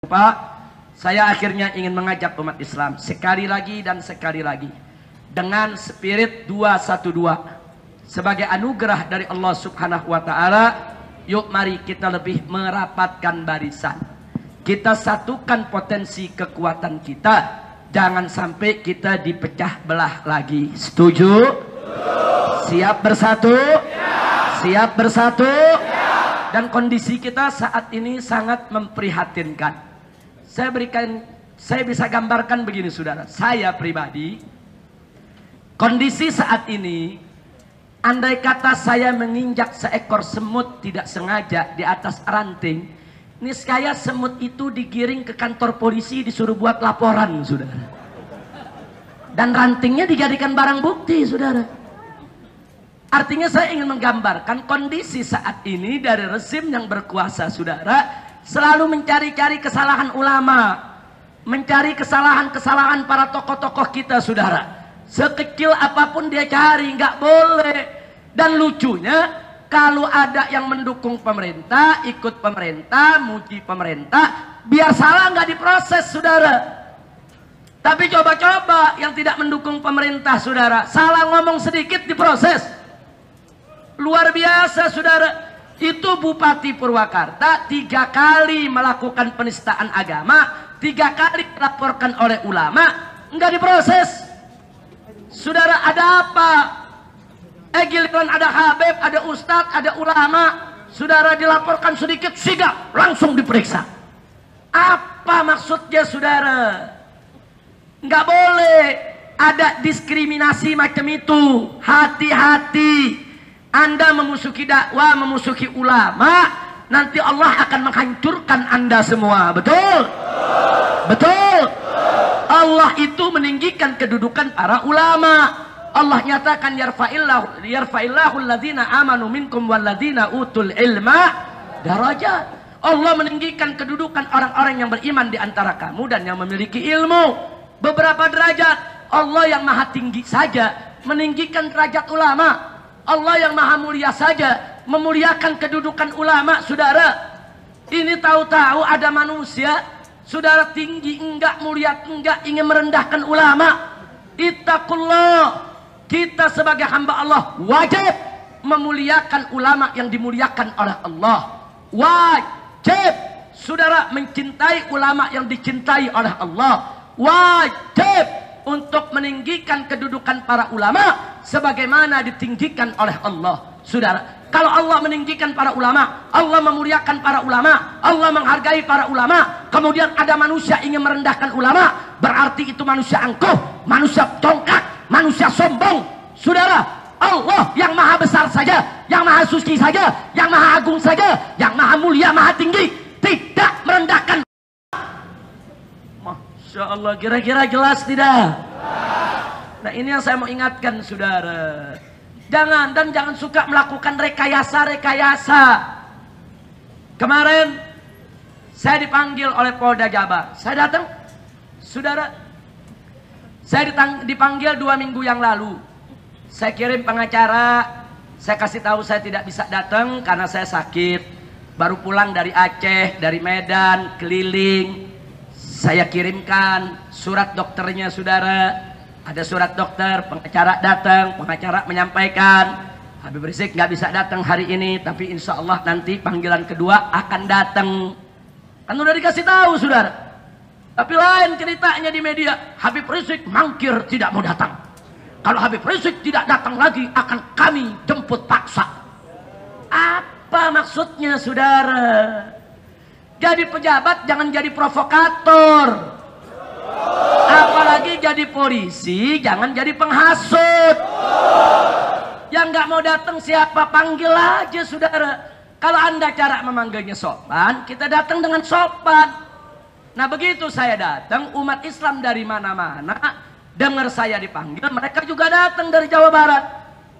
Pak, saya akhirnya ingin mengajak umat Islam sekali lagi dan sekali lagi dengan spirit 212 sebagai anugerah dari Allah Subhanahu wa taala. Yuk mari kita lebih merapatkan barisan. Kita satukan potensi kekuatan kita. Jangan sampai kita dipecah belah lagi. Setuju? Siap bersatu? Siap bersatu? Dan kondisi kita saat ini sangat memprihatinkan. Saya bisa gambarkan begini saudara. Saya pribadi, kondisi saat ini, andai kata saya menginjak seekor semut tidak sengaja di atas ranting, niscaya semut itu digiring ke kantor polisi, disuruh buat laporan saudara. Dan rantingnya dijadikan barang bukti saudara. Artinya saya ingin menggambarkan kondisi saat ini dari rezim yang berkuasa saudara, selalu mencari-cari kesalahan ulama, mencari kesalahan-kesalahan para tokoh-tokoh kita saudara. Sekecil apapun dia cari, nggak boleh. Dan lucunya, kalau ada yang mendukung pemerintah, ikut pemerintah, muji pemerintah, biar salah nggak diproses saudara. Tapi coba-coba yang tidak mendukung pemerintah saudara, salah ngomong sedikit diproses. Luar biasa saudara. Itu Bupati Purwakarta 3 kali melakukan penistaan agama, 3 kali dilaporkan oleh ulama, enggak diproses. Saudara, ada apa? Giliran ada habib, ada ustadz, ada ulama, saudara dilaporkan sedikit, sigap, langsung diperiksa. Apa maksudnya saudara? Enggak boleh ada diskriminasi macam itu. Hati-hati. Anda memusuhi dakwah, memusuhi ulama, nanti Allah akan menghancurkan Anda semua. Betul? Betul? Allah itu meninggikan kedudukan para ulama. Allah nyatakan yarfa'illahu alladzina amanu minkum walladzina utul ilma darajat. Allah meninggikan kedudukan orang-orang yang beriman di antara kamu dan yang memiliki ilmu beberapa derajat. Allah yang maha tinggi saja meninggikan derajat ulama. Allah yang maha mulia saja memuliakan kedudukan ulama saudara. Ini tahu-tahu ada manusia saudara tinggi enggak, mulia enggak, ingin merendahkan ulama. Ittaqullah. Kita sebagai hamba Allah wajib memuliakan ulama yang dimuliakan oleh Allah. Wajib saudara mencintai ulama yang dicintai oleh Allah. Wajib untuk meninggikan kedudukan para ulama sebagaimana ditinggikan oleh Allah. Saudara, kalau Allah meninggikan para ulama, Allah memuliakan para ulama, Allah menghargai para ulama, kemudian ada manusia ingin merendahkan ulama, berarti itu manusia angkuh, manusia tongkak, manusia sombong. Saudara, Allah yang maha besar saja, yang maha suci saja, yang maha agung saja, yang maha mulia, maha tinggi, tidak merendahkan. Masya Allah, kira-kira jelas tidak? Nah ini yang saya mau ingatkan saudara. Jangan suka melakukan rekayasa. Kemarin saya dipanggil oleh Polda Jabar. Saya datang, saudara. Saya dipanggil 2 minggu yang lalu. Saya kirim pengacara. Saya kasih tahu saya tidak bisa datang karena saya sakit. Baru pulang dari Aceh, dari Medan, keliling. Saya kirimkan surat dokternya saudara. Ada surat dokter, pengacara datang, pengacara menyampaikan Habib Rizik nggak bisa datang hari ini, tapi insya Allah nanti panggilan kedua akan datang. Kan udah dikasih tahu saudara. Tapi lain ceritanya di media, Habib Rizik mangkir tidak mau datang. Kalau Habib Rizik tidak datang lagi akan kami jemput paksa. Apa maksudnya saudara? Jadi pejabat jangan jadi provokator. Apalagi jadi polisi jangan jadi penghasut. Yang nggak mau datang siapa, panggil aja saudara. Kalau anda cara memanggilnya sopan, kita datang dengan sopan. Nah begitu saya datang, umat Islam dari mana-mana dengar saya dipanggil, mereka juga datang dari Jawa Barat.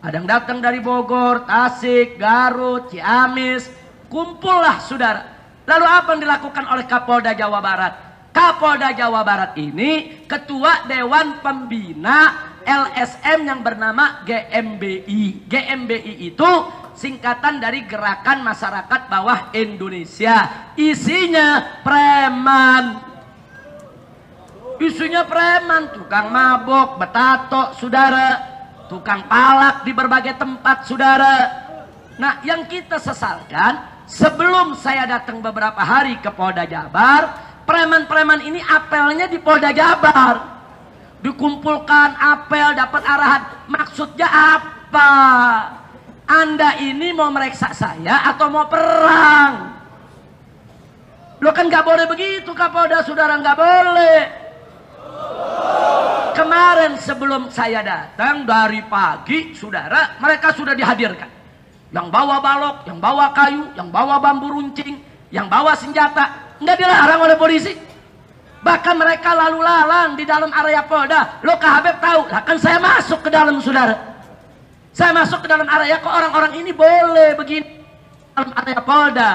Ada yang datang dari Bogor, Tasik, Garut, Ciamis. Kumpullah saudara. Lalu apa yang dilakukan oleh Kapolda Jawa Barat? Kapolda Jawa Barat ini ketua Dewan Pembina LSM yang bernama GMBI. GMBI itu singkatan dari Gerakan Masyarakat Bawah Indonesia. Isinya preman. Isinya preman, tukang mabok, betato, saudara, tukang palak di berbagai tempat, saudara. Nah, yang kita sesalkan, sebelum saya datang beberapa hari ke Polda Jabar, preman-preman ini apelnya di Polda Jabar. Dikumpulkan apel, dapat arahan. Maksudnya apa? Anda ini mau mereksa saya atau mau perang? Lo kan gak boleh begitu Kapolda, saudara, gak boleh. Kemarin sebelum saya datang dari pagi, saudara, mereka sudah dihadirkan. Yang bawa balok, yang bawa kayu, yang bawa bambu runcing, yang bawa senjata. Nggak dilarang oleh polisi. Bahkan mereka lalu lalang di dalam area Polda. Lo Kak Habib tahu, lah kan saya masuk ke dalam, saudara. Saya masuk ke dalam area, kok orang-orang ini boleh begini dalam area Polda.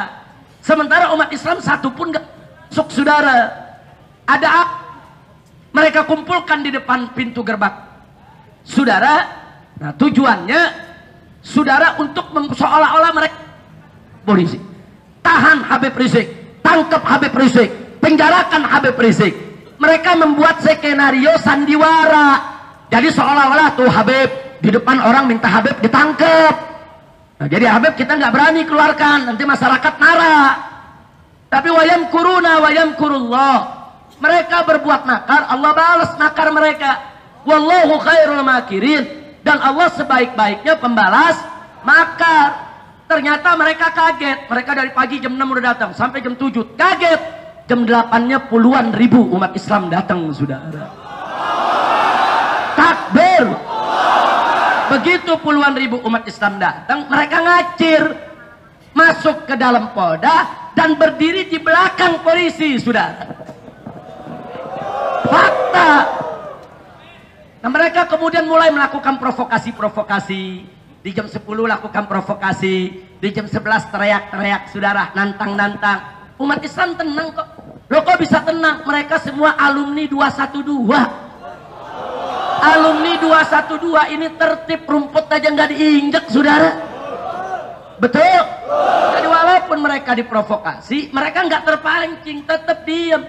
Sementara umat Islam satu pun nggak masuk, saudara. Ada apa? Mereka kumpulkan di depan pintu gerbang, saudara. Nah, tujuannya, saudara, untuk seolah-olah mereka polisi. Tahan Habib Rizik, tangkap Habib Rizik, penjarakan Habib Rizik. Mereka membuat skenario sandiwara. Jadi seolah-olah tuh Habib di depan orang minta Habib ditangkap. Nah, jadi Habib kita nggak berani keluarkan, nanti masyarakat marah. Tapi wayam kuruna wayam kurullah. Mereka berbuat makar, Allah balas makar mereka. Wallahu khairul makirin. Dan Allah sebaik-baiknya pembalas makar. Ternyata mereka kaget. Mereka dari pagi jam 6 udah datang sampai jam 7. Kaget. Jam 8-nya puluhan ribu umat Islam datang, saudara. Takbir. Begitu puluhan ribu umat Islam datang, mereka ngacir masuk ke dalam Polda dan berdiri di belakang polisi, saudara. Fakta. Nah, mereka kemudian mulai melakukan provokasi-provokasi. Di jam 10 lakukan provokasi, di jam 11 teriak-teriak, saudara, nantang-nantang. Umat Islam tenang kok. Loh, kok bisa tenang? Mereka semua alumni 212. Alumni 212 ini tertib, rumput aja nggak diinjek, saudara. Betul? Jadi walaupun mereka diprovokasi, mereka nggak terpancing, tetap diam.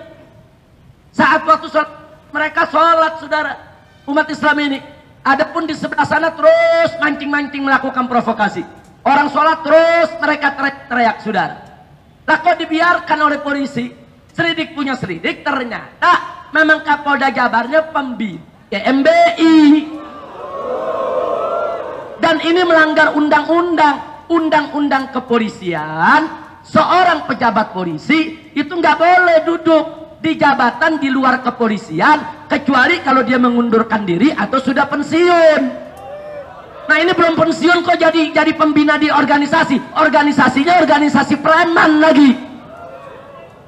Saat waktu sholat, mereka sholat, saudara, umat Islam ini. Adapun di sebelah sana terus mancing-mancing melakukan provokasi. Orang sholat terus mereka teriak-teriak, saudara. Lah kok dibiarkan oleh polisi? Selidik punya selidik, ternyata memang Kapolda Jabarnya pembina MBI. Dan ini melanggar undang-undang. Undang-undang kepolisian. Seorang pejabat polisi itu nggak boleh duduk di jabatan di luar kepolisian kecuali kalau dia mengundurkan diri atau sudah pensiun. Nah, ini belum pensiun kok jadi pembina di organisasi. Organisasinya organisasi preman lagi.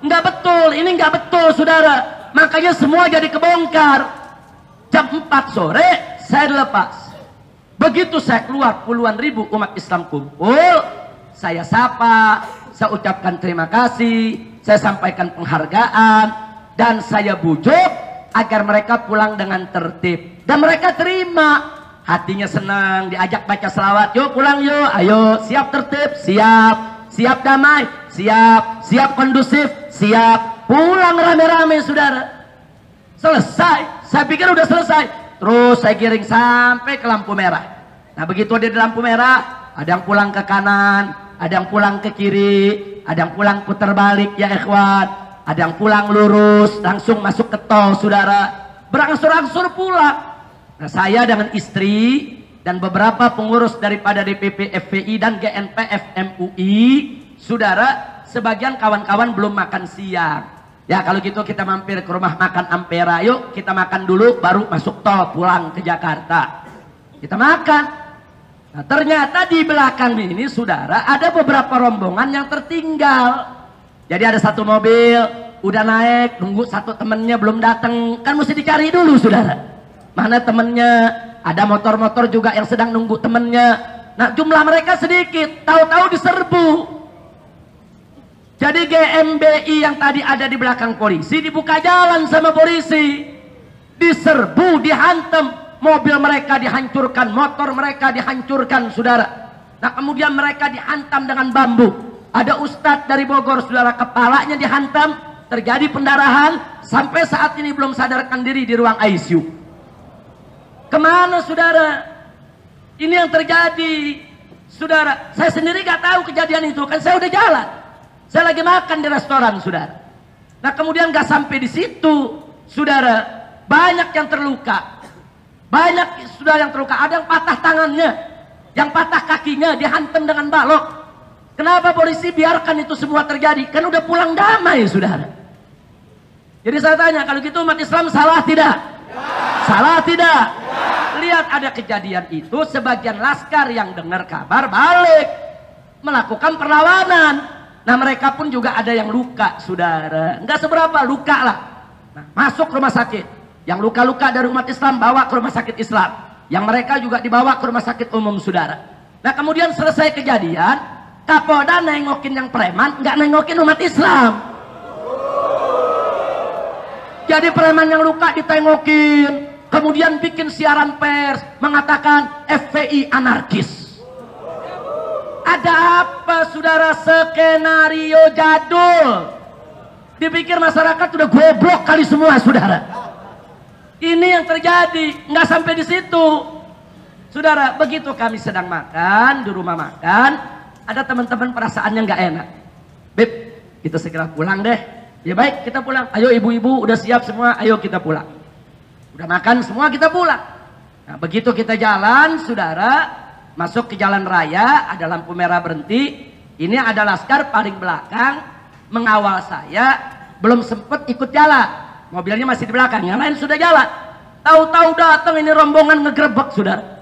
Nggak betul, ini nggak betul, saudara. Makanya semua jadi kebongkar. Jam 4 sore saya dilepas. Begitu saya keluar, puluhan ribu umat Islam kumpul. Saya sapa, saya ucapkan terima kasih, saya sampaikan penghargaan. Dan saya bujuk agar mereka pulang dengan tertib. Dan mereka terima. Hatinya senang, diajak baca selawat. Yuk pulang yuk, ayo, siap tertib, siap. Siap damai, siap. Siap kondusif, siap. Pulang rame-rame, saudara. Selesai, saya pikir udah selesai. Terus saya giring sampai ke lampu merah. Nah, begitu ada di lampu merah, ada yang pulang ke kanan, ada yang pulang ke kiri, ada yang pulang putar balik, ya ikhwan. Ada yang pulang lurus, langsung masuk ke tol, saudara. Berangsur-angsur pulang. Nah, saya dengan istri dan beberapa pengurus daripada DPP FPI dan GNPF MUI, saudara, sebagian kawan-kawan belum makan siang. Ya, kalau gitu kita mampir ke rumah makan Ampera. Yuk, kita makan dulu, baru masuk tol, pulang ke Jakarta. Kita makan. Nah, ternyata di belakang ini, saudara, ada beberapa rombongan yang tertinggal. Jadi ada satu mobil, udah naik, nunggu satu temennya belum datang. Kan mesti dicari dulu, saudara. Mana temennya? Ada motor-motor juga yang sedang nunggu temennya. Nah, jumlah mereka sedikit, tahu-tahu diserbu. Jadi GMBI yang tadi ada di belakang polisi dibuka jalan sama polisi. Diserbu, dihantam. Mobil mereka dihancurkan, motor mereka dihancurkan, saudara. Nah kemudian mereka dihantam dengan bambu. Ada ustadz dari Bogor, saudara, kepalanya dihantam, terjadi pendarahan, sampai saat ini belum sadarkan diri di ruang ICU. Kemana saudara? Ini yang terjadi, saudara. Saya sendiri gak tahu kejadian itu, kan saya udah jalan. Saya lagi makan di restoran, saudara. Nah kemudian gak sampai di situ, saudara, banyak yang terluka. Banyak saudara yang terluka. Ada yang patah tangannya, yang patah kakinya, dihantam dengan balok. Kenapa polisi biarkan itu semua terjadi? Kan udah pulang damai, saudara. Jadi saya tanya, kalau gitu umat Islam salah tidak? Salah tidak? Lihat ada kejadian itu, sebagian laskar yang dengar kabar balik melakukan perlawanan. Nah mereka pun juga ada yang luka, saudara. Enggak seberapa, luka lah. Nah, masuk rumah sakit. Yang luka-luka dari umat Islam bawa ke rumah sakit Islam. Yang mereka juga dibawa ke rumah sakit umum, saudara. Nah kemudian selesai kejadian, Kapolda nengokin yang preman, nggak nengokin umat Islam. Jadi preman yang luka ditengokin, kemudian bikin siaran pers mengatakan FPI anarkis. Ada apa, saudara? Skenario jadul. Dipikir masyarakat udah goblok kali semua, saudara. Ini yang terjadi. Nggak sampai di situ, saudara. Begitu kami sedang makan di rumah makan, ada teman-teman perasaannya nggak enak. Beb, kita segera pulang deh. Ya baik, kita pulang. Ayo ibu-ibu udah siap semua, ayo kita pulang. Udah makan semua, kita pulang. Nah begitu kita jalan, saudara, masuk ke jalan raya, ada lampu merah berhenti. Ini ada laskar paling belakang mengawal saya, belum sempet ikut jalan. Mobilnya masih di belakang, yang lain sudah jalan. Tahu-tahu datang ini rombongan ngegerebek, saudara.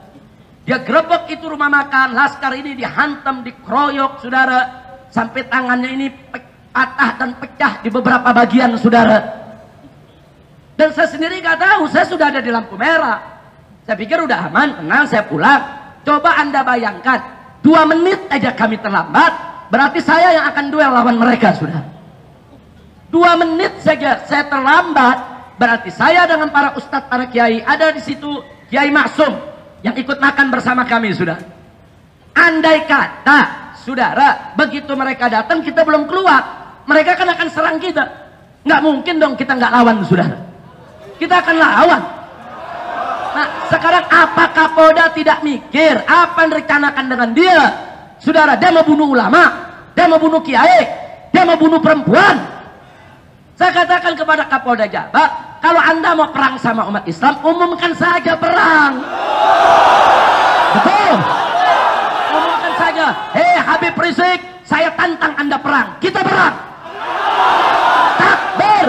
Dia gerebek itu rumah makan, laskar ini dihantam, dikeroyok, saudara. Sampai tangannya ini patah dan pecah di beberapa bagian, saudara. Dan saya sendiri gak tahu, saya sudah ada di lampu merah. Saya pikir udah aman, tenang, saya pulang. Coba Anda bayangkan, 2 menit aja kami terlambat, berarti saya yang akan duel lawan mereka, saudara. 2 menit saja saya terlambat, berarti saya dengan para ustadz, para kiai, ada di situ Kiai Maksum yang ikut makan bersama kami, saudara. Andai kata, saudara, begitu mereka datang kita belum keluar, mereka kan akan serang kita. Nggak mungkin dong kita nggak lawan, saudara. Kita akan lawan. Nah, sekarang apa Kapolda tidak mikir apa yang direncanakan dengan dia? Saudara, dia mau bunuh ulama, dia mau bunuh kiai, dia mau bunuh perempuan. Saya katakan kepada Kapolda Jabar, kalau Anda mau perang sama umat Islam, umumkan saja perang. Betul. Umumkan saja. Hei Habib Rizik, saya tantang Anda perang. Kita perang. Takbir.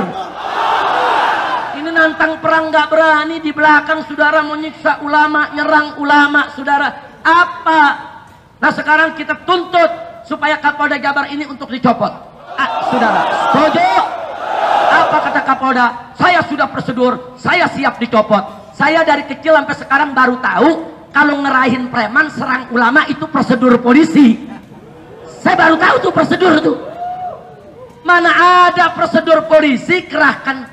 Ini nantang perang gak berani, di belakang saudara menyiksa ulama, nyerang ulama, saudara. Apa? Nah sekarang kita tuntut supaya Kapolda Jabar ini untuk dicopot. Saudara, setuju? Apa kata Kapolda? Saya sudah prosedur, saya siap dicopot. Saya dari kecil sampai sekarang baru tahu kalau ngerahin preman serang ulama itu prosedur polisi. Saya baru tahu tuh prosedur tuh. Mana ada prosedur polisi kerahkan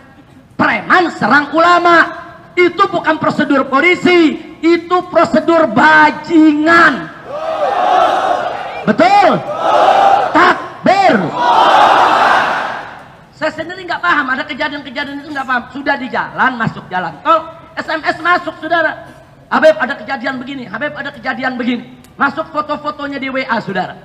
preman serang ulama. Itu bukan prosedur polisi, itu prosedur bajingan. Betul? Takbir. Saya sendiri nggak paham, ada kejadian-kejadian itu nggak paham. Sudah di jalan, masuk jalan tol, SMS masuk, saudara. Habib ada kejadian begini, Habib ada kejadian begini. Masuk foto-fotonya di WA, saudara.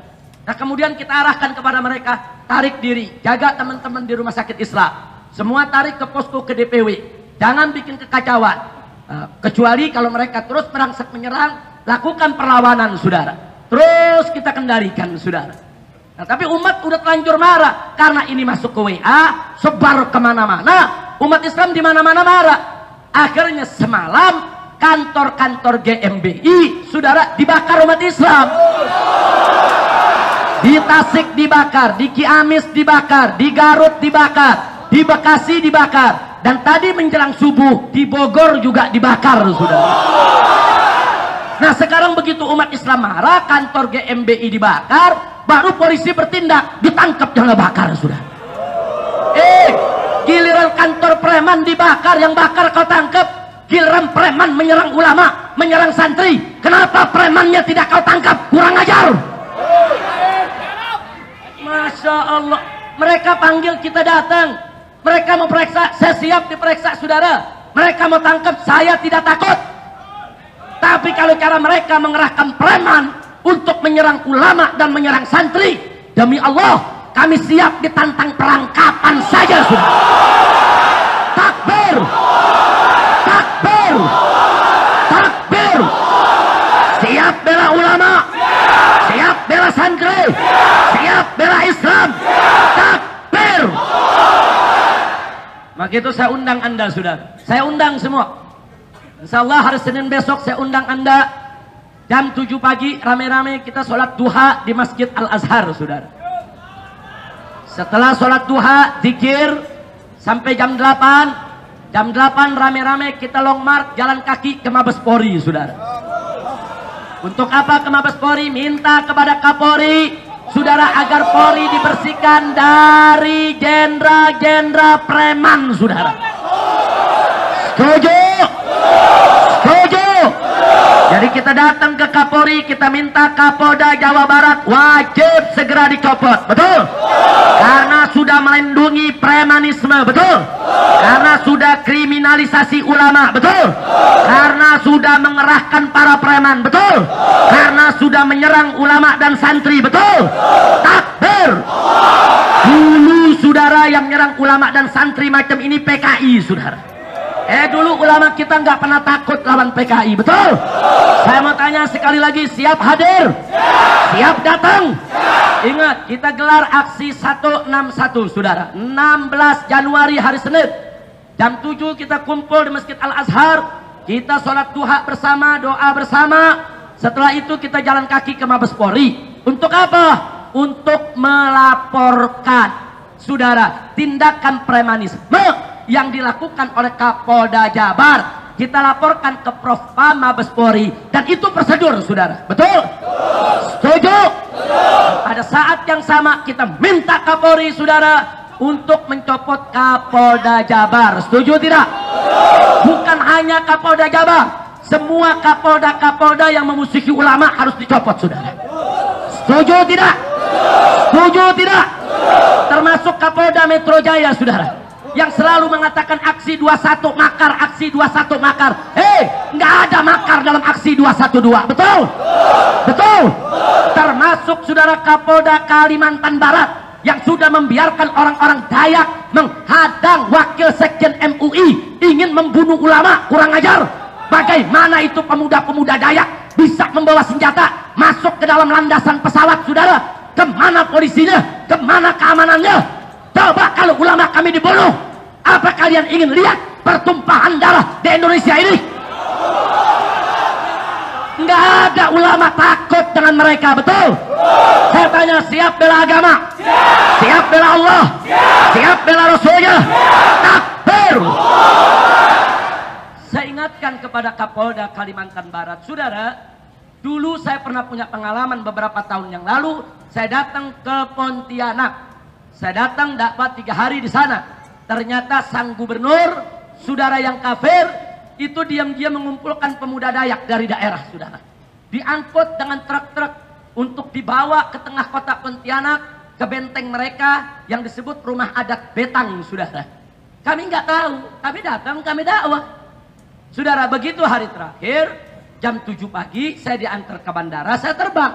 Nah kemudian kita arahkan kepada mereka, tarik diri, jaga teman-teman di rumah sakit Islam. Semua tarik ke posko ke DPW, jangan bikin kekacauan. Kecuali kalau mereka terus merangsek menyerang, lakukan perlawanan, saudara. Terus kita kendalikan, saudara. Nah, tapi umat udah terlanjur marah karena ini masuk ke WA, sebar kemana-mana. Umat Islam di mana-mana marah. Akhirnya semalam kantor-kantor GMBI, saudara, dibakar umat Islam. Di Tasik dibakar, di Ciamis dibakar, di Garut dibakar, di Bekasi dibakar, dan tadi menjelang subuh di Bogor juga dibakar, saudara. Nah sekarang begitu umat Islam marah, kantor GMBI dibakar, baru polisi bertindak, ditangkap jangan bakar, sudah. Giliran kantor preman dibakar, yang bakar kau tangkap. Giliran preman menyerang ulama, menyerang santri. Kenapa premannya tidak kau tangkap? Kurang ajar. Masya Allah. Mereka panggil, kita datang. Mereka mau periksa, saya siap diperiksa saudara. Mereka mau tangkap, saya tidak takut. Tapi kalau cara mereka mengerahkan preman untuk menyerang ulama dan menyerang santri, demi Allah kami siap ditantang perang kapan saja sudah. Takbir, takbir, takbir. Siap bela ulama, siap bela santri, siap bela Islam. Takbir. Maka itu saya undang Anda saudara, saya undang semua. Insya Allah hari Senin besok saya undang Anda jam 7 pagi rame-rame kita sholat duha di Masjid Al-Azhar saudara. Setelah sholat duha zikir sampai jam 8. Jam 8 rame-rame kita long march jalan kaki ke Mabes Polri saudara. Untuk apa ke Mabes Polri? Minta kepada Kapolri saudara agar Polri dibersihkan dari jenderal-jenderal preman saudara. Setuju? Setuju? Jadi kita datang ke Kapolri, kita minta Kapolda Jawa Barat wajib segera dicopot, betul? Karena sudah melindungi premanisme, betul? Karena sudah kriminalisasi ulama, betul? Karena sudah mengerahkan para preman, betul? Karena sudah menyerang ulama dan santri, betul? Takbir! Dulu saudara yang nyerang ulama dan santri macam ini PKI saudara. Dulu ulama kita nggak pernah takut lawan PKI, betul? Saya mau tanya sekali lagi, siap hadir? Siap datang? Ingat, kita gelar aksi 161 saudara. 16 Januari hari Senin. Jam 7 kita kumpul di Masjid Al-Azhar. Kita sholat duha bersama, doa bersama. Setelah itu kita jalan kaki ke Mabes Polri. Untuk apa? Untuk melaporkan saudara tindakan premanisme yang dilakukan oleh Kapolda Jabar. Kita laporkan ke Propam Mabes Polri dan itu prosedur saudara, betul? Setuju? Pada saat yang sama kita minta Kapolri saudara untuk mencopot Kapolda Jabar. Setuju tidak? Bukan hanya Kapolda Jabar, semua Kapolda-Kapolda yang memusuhi ulama harus dicopot saudara. Setuju tidak? Setuju tidak? Termasuk Kapolda Metro Jaya saudara, yang selalu mengatakan aksi 21 makar, aksi 21 makar. Nggak ada makar dalam aksi 212, betul? Betul? Termasuk saudara Kapolda Kalimantan Barat yang sudah membiarkan orang-orang Dayak menghadang wakil sekjen MUI ingin membunuh ulama. Kurang ajar. Bagaimana itu pemuda-pemuda Dayak bisa membawa senjata masuk ke dalam landasan pesawat saudara? Kemana polisinya? Kemana keamanannya? Coba kalau ulama kami dibunuh, apa kalian ingin lihat pertumpahan darah di Indonesia ini? Nggak ada ulama takut dengan mereka, betul? Saya tanya, siap bela agama? Siap bela Allah? Siap bela Rasulnya? Takbir! Saya ingatkan kepada Kapolda Kalimantan Barat, saudara, dulu saya pernah punya pengalaman beberapa tahun yang lalu, saya datang ke Pontianak. Saya datang dapat 3 hari di sana. Ternyata sang gubernur, saudara yang kafir, itu diam-diam mengumpulkan pemuda Dayak dari daerah, saudara. Diangkut dengan truk-truk untuk dibawa ke tengah kota Pontianak, ke benteng mereka yang disebut rumah adat Betang, saudara. Kami nggak tahu, kami datang, kami dakwah. Saudara, begitu hari terakhir, jam 7 pagi, saya diantar ke bandara, saya terbang.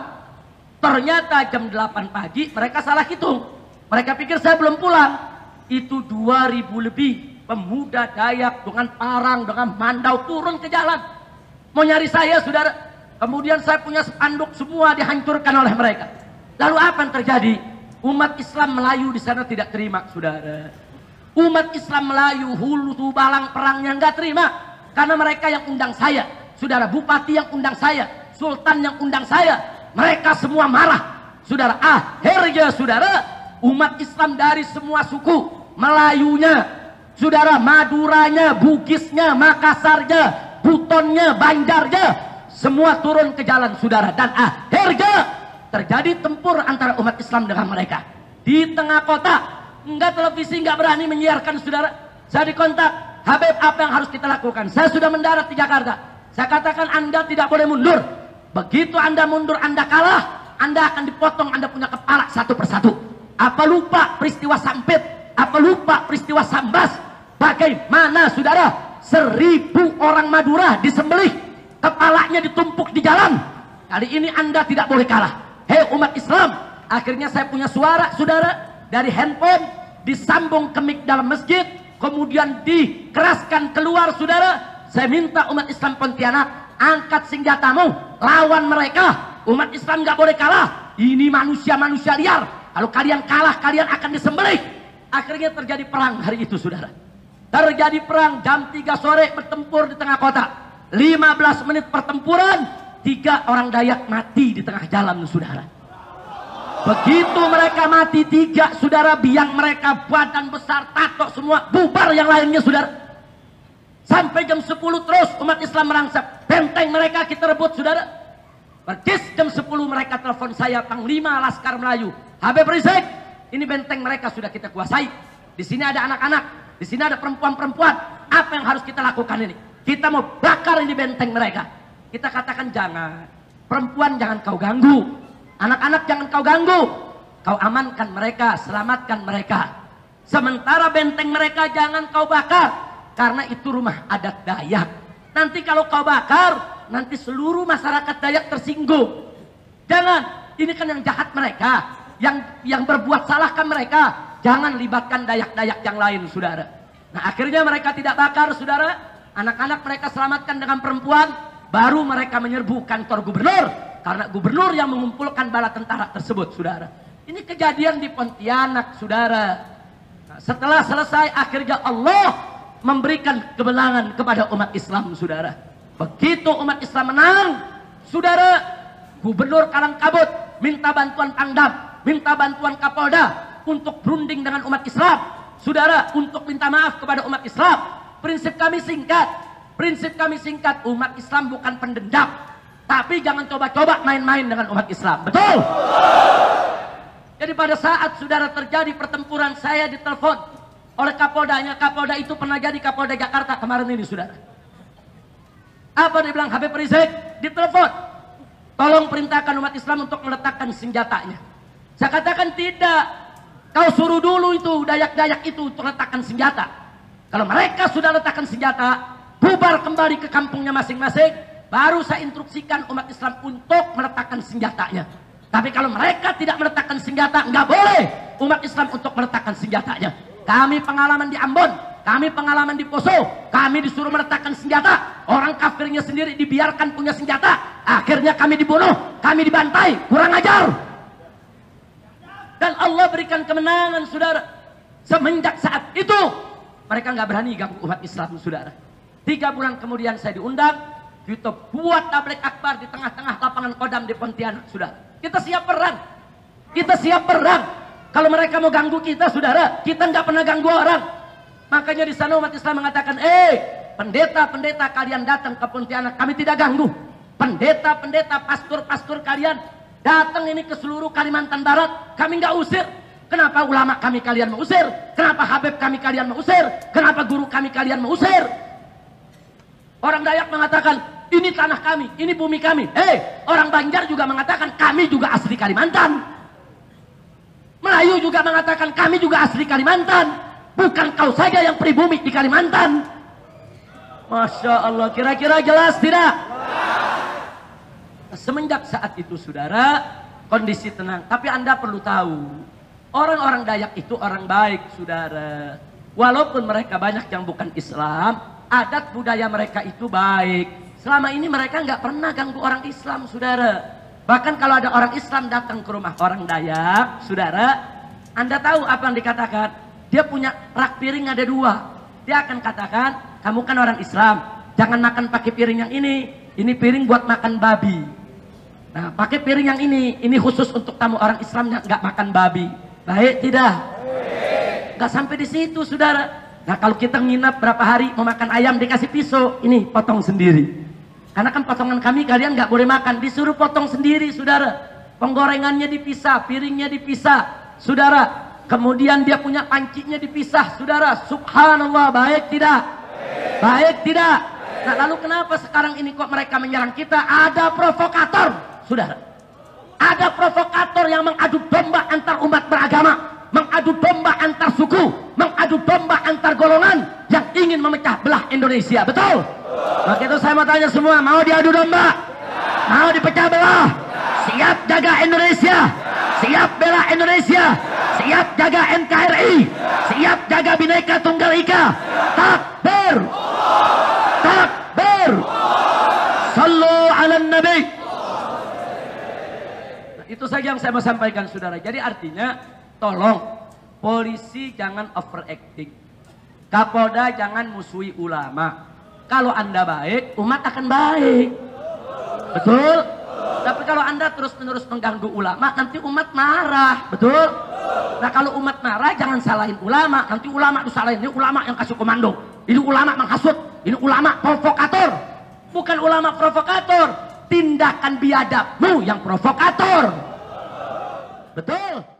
Ternyata jam 8 pagi, mereka salah hitung. Mereka pikir saya belum pulang. Itu 2000 lebih pemuda Dayak dengan parang, dengan mandau turun ke jalan. Mau nyari saya, saudara. Kemudian saya punya spanduk semua dihancurkan oleh mereka. Lalu apa yang terjadi? Umat Islam Melayu di sana tidak terima, saudara. Umat Islam Melayu, hulu balang perangnya nggak terima. Karena mereka yang undang saya. Saudara, bupati yang undang saya. Sultan yang undang saya. Mereka semua marah. Saudara, akhirnya saudara, umat Islam dari semua suku, Melayunya, saudara, Maduranya, Bugisnya, Makassarnya, Butonnya, Banjarnya, semua turun ke jalan, saudara. Dan akhirnya terjadi tempur antara umat Islam dengan mereka. Di tengah kota, enggak televisi, enggak berani menyiarkan, saudara. Saya dikontak, Habib, apa yang harus kita lakukan? Saya sudah mendarat di Jakarta. Saya katakan Anda tidak boleh mundur. Begitu Anda mundur, Anda kalah, Anda akan dipotong, Anda punya kepala satu persatu. Apa lupa peristiwa Sampit? Apa lupa peristiwa Sambas? Bagaimana saudara? 1000 orang Madura disembelih, kepalanya ditumpuk di jalan. Kali ini Anda tidak boleh kalah. Hei umat Islam, akhirnya saya punya suara saudara dari handphone, disambung ke mic dalam masjid, kemudian dikeraskan keluar saudara. Saya minta umat Islam Pontianak, angkat senjatamu, lawan mereka. Umat Islam nggak boleh kalah. Ini manusia-manusia liar. Kalau kalian kalah, kalian akan disembelih. Akhirnya terjadi perang hari itu saudara. Terjadi perang jam 3 sore bertempur di tengah kota. 15 menit pertempuran, 3 orang Dayak mati di tengah jalan saudara. Begitu mereka mati 3 saudara, biang mereka badan besar, tato semua, bubar yang lainnya saudara. Sampai jam 10 terus umat Islam merangsek. Benteng mereka kita rebut saudara. Persis jam 10 mereka telepon saya, Panglima Laskar Melayu, Habib Rizik, ini benteng mereka sudah kita kuasai. Di sini ada anak-anak, di sini ada perempuan-perempuan. Apa yang harus kita lakukan ini? Kita mau bakar ini benteng mereka. Kita katakan jangan. Perempuan jangan kau ganggu. Anak-anak jangan kau ganggu. Kau amankan mereka, selamatkan mereka. Sementara benteng mereka jangan kau bakar. Karena itu rumah adat Dayak. Nanti kalau kau bakar, nanti seluruh masyarakat Dayak tersinggung. Jangan, ini kan yang jahat mereka. Yang berbuat salah kan mereka. Jangan libatkan Dayak-Dayak yang lain, saudara. Nah akhirnya mereka tidak bakar, saudara. Anak-anak mereka selamatkan dengan perempuan. Baru mereka menyerbu kantor gubernur. Karena gubernur yang mengumpulkan bala tentara tersebut, saudara. Ini kejadian di Pontianak, saudara. Nah, setelah selesai, akhirnya Allah memberikan kemenangan kepada umat Islam, saudara. Begitu umat Islam menang, saudara, Gubernur Kalangkabut minta bantuan Pangdam, minta bantuan Kapolda untuk berunding dengan umat Islam, saudara, untuk minta maaf kepada umat Islam. Prinsip kami singkat, umat Islam bukan pendendam, tapi jangan coba-coba main-main dengan umat Islam. Betul? Jadi pada saat saudara terjadi pertempuran, saya ditelepon oleh Kapoldanya. Kapolda itu pernah jadi Kapolda Jakarta kemarin ini, saudara. Apa dia bilang? Habib Rizik ditelepon, tolong perintahkan umat Islam untuk meletakkan senjatanya. Saya katakan tidak. Kau suruh dulu itu Dayak-Dayak itu untuk letakkan senjata. Kalau mereka sudah letakkan senjata, bubar kembali ke kampungnya masing-masing, baru saya instruksikan umat Islam untuk meletakkan senjatanya. Tapi kalau mereka tidak meletakkan senjata, nggak boleh umat Islam untuk meletakkan senjatanya. Kami pengalaman di Ambon, kami pengalaman di Poso, kami disuruh meletakkan senjata. Orang kafirnya sendiri dibiarkan punya senjata. Akhirnya kami dibunuh, kami dibantai, kurang ajar. Dan Allah berikan kemenangan, saudara. Semenjak saat itu, mereka nggak berani ganggu umat Islam, saudara. 3 bulan kemudian saya diundang, kita buat tabligh akbar di tengah-tengah lapangan Kodam di Pontianak, saudara. Kita siap perang. Kita siap perang. Kalau mereka mau ganggu kita, saudara, kita nggak pernah ganggu orang. Makanya di sana umat Islam mengatakan, pendeta-pendeta kalian datang ke Pontianak, kami tidak ganggu. Pendeta-pendeta, pastor-pastor kalian datang ini ke seluruh Kalimantan Barat, kami nggak usir. Kenapa ulama kami kalian mau usir? Kenapa habib kami kalian mau usir? Kenapa guru kami kalian mau usir? Orang Dayak mengatakan, ini tanah kami, ini bumi kami. Orang Banjar juga mengatakan, kami juga asli Kalimantan. Melayu juga mengatakan, kami juga asli Kalimantan. Bukan kau saja yang pribumi di Kalimantan. Masya Allah, kira-kira jelas tidak? Semenjak saat itu, saudara, kondisi tenang. Tapi Anda perlu tahu, orang-orang Dayak itu orang baik, saudara. Walaupun mereka banyak yang bukan Islam, adat budaya mereka itu baik. Selama ini mereka nggak pernah ganggu orang Islam, saudara. Bahkan kalau ada orang Islam datang ke rumah orang Dayak, saudara, Anda tahu apa yang dikatakan? Dia punya rak piring ada 2. Dia akan katakan, kamu kan orang Islam, jangan makan pakai piring yang ini piring buat makan babi. Nah, pakai piring yang ini khusus untuk tamu orang Islam yang nggak makan babi. Baik tidak? Nggak sampai di situ, saudara. Nah, kalau kita nginap berapa hari mau makan ayam dikasih pisau, ini potong sendiri. Karena kan potongan kami kalian nggak boleh makan, disuruh potong sendiri, saudara. Penggorengannya dipisah, piringnya dipisah, saudara. Kemudian dia punya pancinya dipisah, saudara. Subhanallah, baik tidak? Baik tidak? Nah, lalu kenapa sekarang ini kok mereka menyerang kita? Ada provokator, saudara. Ada provokator yang mengadu domba antar umat beragama, mengadu domba antar suku, mengadu domba antar golongan yang ingin memecah belah Indonesia. Betul? Maka itu saya mau tanya semua, mau diadu domba? Mau dipecah belah? Siap jaga Indonesia? Siap bela Indonesia? Siap jaga NKRI? Siap jaga Bhinneka Tunggal Ika? Takbir! Takbir! Sallu ala Nabi! Itu saja yang saya mau sampaikan, saudara. Jadi artinya, tolong polisi jangan overacting, Kapolda jangan musuhi ulama. Kalau Anda baik, umat akan baik. Betul? Tapi kalau Anda terus-menerus mengganggu ulama, nanti umat marah. Betul? Nah, kalau umat marah, jangan salahin ulama. Nanti ulama disalahin. Ini ulama yang kasih komando. Ini ulama menghasut. Ini ulama provokator. Bukan ulama provokator. Tindakan biadabmu yang provokator. Betul?